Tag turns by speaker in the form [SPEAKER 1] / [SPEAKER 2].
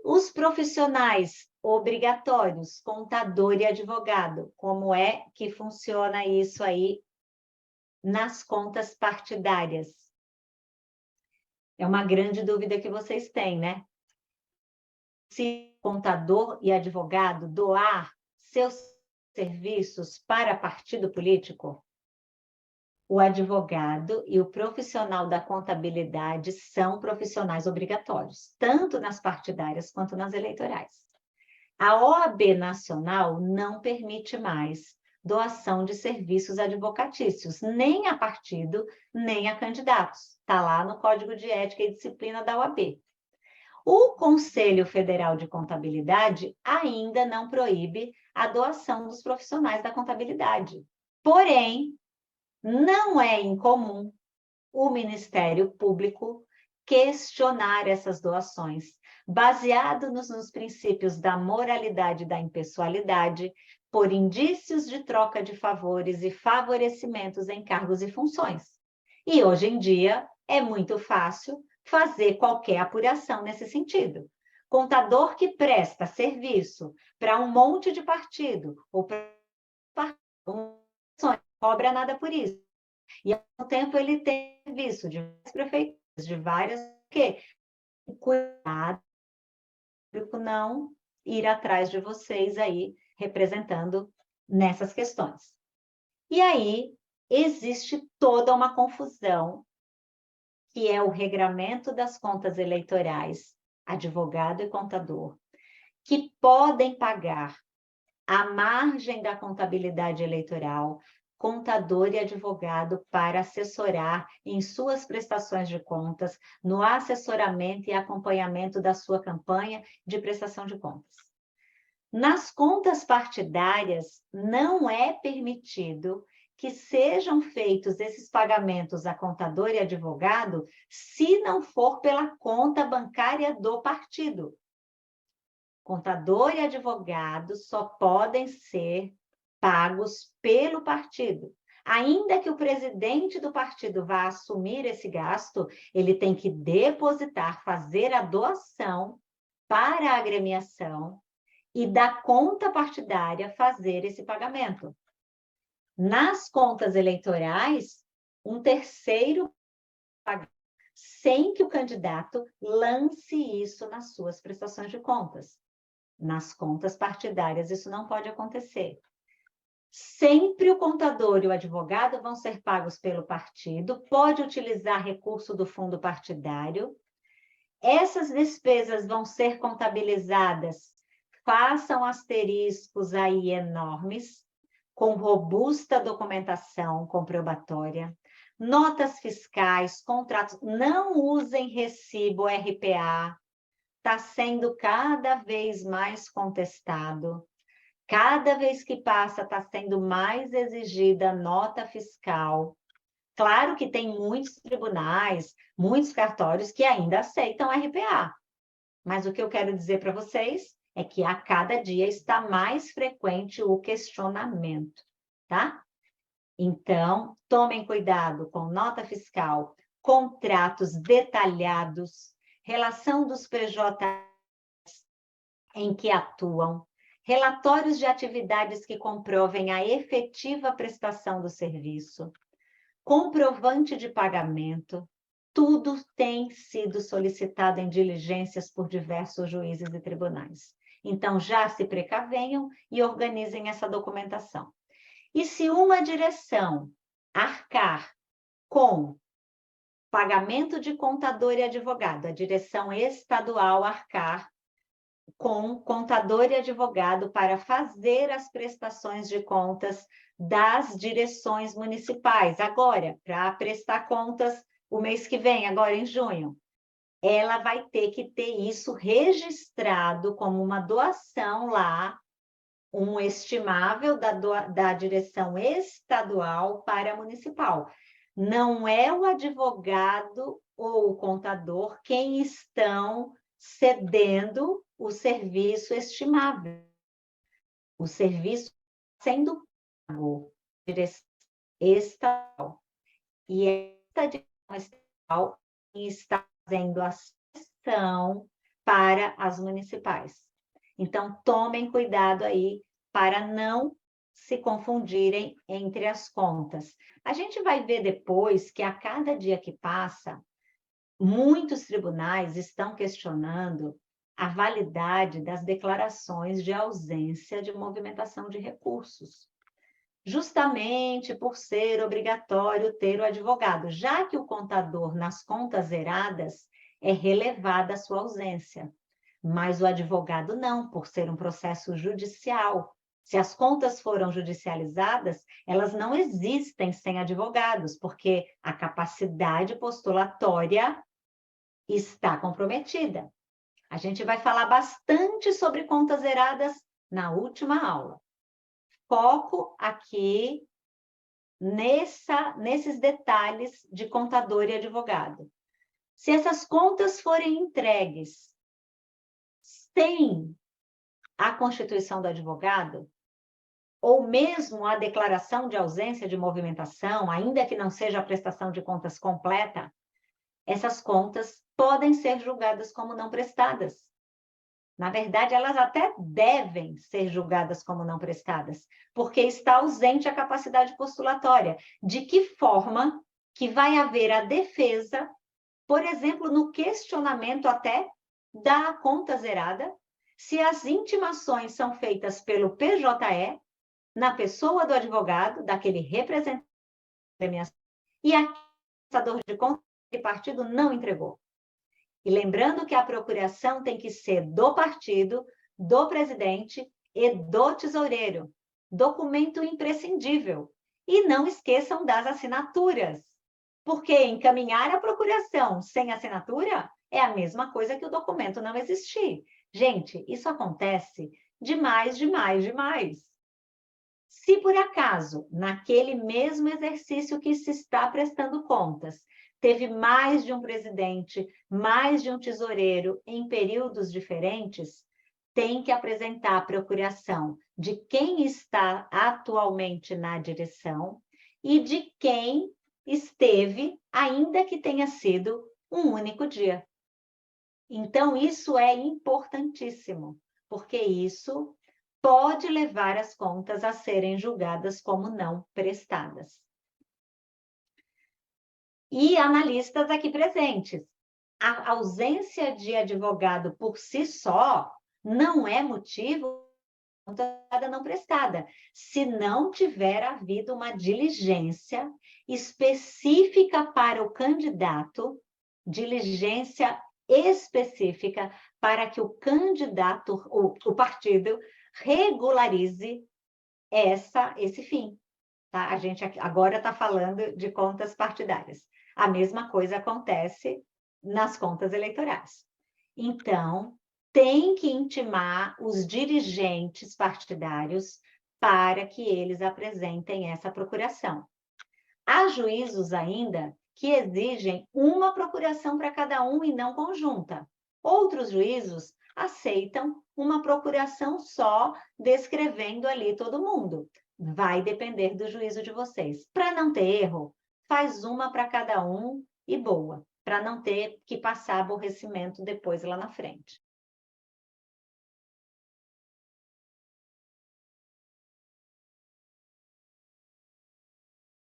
[SPEAKER 1] os profissionais obrigatórios, contador e advogado, como é que funciona isso aí nas contas partidárias? É uma grande dúvida que vocês têm, né? Se contador e advogado doar seus serviços para partido político, o advogado e o profissional da contabilidade são profissionais obrigatórios, tanto nas partidárias quanto nas eleitorais. A OAB Nacional não permite mais doação de serviços advocatícios, nem a partido, nem a candidatos. Está lá no Código de Ética e Disciplina da OAB. O Conselho Federal de Contabilidade ainda não proíbe a doação dos profissionais da contabilidade. Porém, não é incomum o Ministério Público questionar essas doações, baseado nos princípios da moralidade e da impessoalidade, por indícios de troca de favores e favorecimentos em cargos e funções. E hoje em dia é muito fácil fazer qualquer apuração nesse sentido. Contador que presta serviço para um monte de partido ou para não cobra nada por isso. E, ao mesmo tempo, ele tem serviço de várias prefeituras, de várias... que cuidado não ir atrás de vocês aí, representando nessas questões. E aí, existe toda uma confusão, que é o regramento das contas eleitorais, advogado e contador, que podem pagar à margem da contabilidade eleitoral, contador e advogado para assessorar em suas prestações de contas, no assessoramento e acompanhamento da sua campanha de prestação de contas. Nas contas partidárias, não é permitido que sejam feitos esses pagamentos a contador e advogado se não for pela conta bancária do partido. Contador e advogado só podem ser pagos pelo partido. Ainda que o presidente do partido vá assumir esse gasto, ele tem que depositar, fazer a doação para a agremiação e da conta partidária fazer esse pagamento. Nas contas eleitorais, um terceiro paga, sem que o candidato lance isso nas suas prestações de contas. Nas contas partidárias, isso não pode acontecer. Sempre o contador e o advogado vão ser pagos pelo partido, pode utilizar recurso do fundo partidário. Essas despesas vão ser contabilizadas, façam asteriscos aí enormes, com robusta documentação comprobatória, notas fiscais, contratos, não usem recibo RPA, está sendo cada vez mais contestado. Cada vez que passa, está sendo mais exigida nota fiscal. Claro que tem muitos tribunais, muitos cartórios que ainda aceitam RPA. Mas o que eu quero dizer para vocês é que a cada dia está mais frequente o questionamento, tá? Então, tomem cuidado com nota fiscal, contratos detalhados, relação dos PJ em que atuam, relatórios de atividades que comprovem a efetiva prestação do serviço, comprovante de pagamento, tudo tem sido solicitado em diligências por diversos juízes e tribunais. Então, já se precavenham e organizem essa documentação. E se uma direção arcar com pagamento de contador e advogado, a direção estadual arcar com contador e advogado para fazer as prestações de contas das direções municipais. Agora, para prestar contas o mês que vem, agora em junho, ela vai ter que ter isso registrado como uma doação lá, um estimável da direção estadual para a municipal. Não é o advogado ou o contador quem estão cedendo o serviço estimável. O serviço sendo pago, direção estadual. E esta direção estadual está fazendo a cessão para as municipais. Então, tomem cuidado aí para não se confundirem entre as contas. A gente vai ver depois que a cada dia que passa, muitos tribunais estão questionando a validade das declarações de ausência de movimentação de recursos, justamente por ser obrigatório ter o advogado, já que o contador, nas contas zeradas, é relevada a sua ausência, mas o advogado não, por ser um processo judicial. Se as contas foram judicializadas, elas não existem sem advogados, porque a capacidade postulatória está comprometida. A gente vai falar bastante sobre contas zeradas na última aula. Foco aqui nesses detalhes de contador e advogado. Se essas contas forem entregues sem a constituição do advogado, ou mesmo a declaração de ausência de movimentação, ainda que não seja a prestação de contas completa, essas contas podem ser julgadas como não prestadas. Na verdade, elas até devem ser julgadas como não prestadas, porque está ausente a capacidade postulatória. De que forma que vai haver a defesa, por exemplo, no questionamento até da conta zerada, se as intimações são feitas pelo PJE, na pessoa do advogado, daquele representante da premiação, e a prestador de contas de partido não entregou. E lembrando que a procuração tem que ser do partido, do presidente e do tesoureiro. Documento imprescindível. E não esqueçam das assinaturas, porque encaminhar a procuração sem assinatura é a mesma coisa que o documento não existir. Gente, isso acontece demais, demais, demais. Se por acaso, naquele mesmo exercício que se está prestando contas, teve mais de um presidente, mais de um tesoureiro em períodos diferentes, tem que apresentar a procuração de quem está atualmente na direção e de quem esteve, ainda que tenha sido um único dia. Então, isso é importantíssimo, porque isso pode levar as contas a serem julgadas como não prestadas. E analistas aqui presentes. A ausência de advogado por si só não é motivo de conta não prestada, se não tiver havido uma diligência específica para o candidato, diligência específica para que o candidato, o partido, regularize esse fim. Tá? A gente agora está falando de contas partidárias. A mesma coisa acontece nas contas eleitorais. Então, tem que intimar os dirigentes partidários para que eles apresentem essa procuração. Há juízos ainda que exigem uma procuração para cada um e não conjunta. Outros juízos aceitam uma procuração só, descrevendo ali todo mundo. Vai depender do juízo de vocês. Para não ter erro, faz uma para cada um e boa, para não ter que passar aborrecimento depois lá na frente.